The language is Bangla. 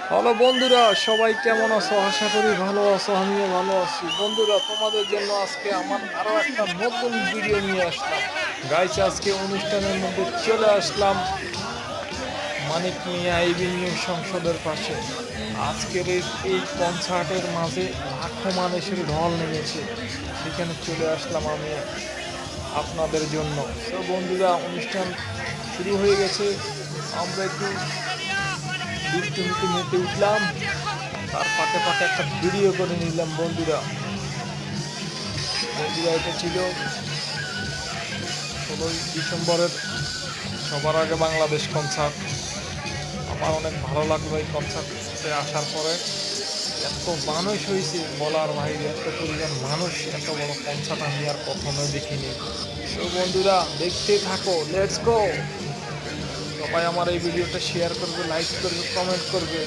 হ্যালো বন্ধুরা, সবাই কেমন আছো? আশা করি ভালো আছো, আমিও ভালো আছি। বন্ধুরা, তোমাদের জন্য আজকে আমার আরো একটা নতুন ভিডিও নিয়ে আসলাম। গাইস, আজকে অনুষ্ঠানের মধ্যে চলে আসলাম মানিক মিয়া এভিনিউ সংসদের পাশে। আজকের এই কনসার্টের মাঝে লাখো মানুষের ঢল নেমেছে, সেখানে চলে আসলাম আমি আপনাদের জন্য। তো বন্ধুরা, অনুষ্ঠান শুরু হয়ে গেছে, আমরা একটু দুষ্টুমিতে মেতে উঠলাম, তার ফাঁকে ফাঁকে একটা ভিডিও করে নিলাম। বন্ধুরা বন্ধুরা এটা ছিল 16ই ডিসেম্বরের সবার আগে বাংলাদেশ কনসার্ট। আমার অনেক ভালো লাগলো এই কনসার্টে আসার পরে। এত মানুষ হয়েছে বলার বাইরে, এত পরিমাণ মানুষ, এত বড় কনসার্ট আমি আর কখনো দেখিনি। তো বন্ধুরা, দেখতে থাকো, লেটস গো। সবাই আমার এই ভিডিওটা শেয়ার করবে, লাইক করবে, কমেন্ট করবে।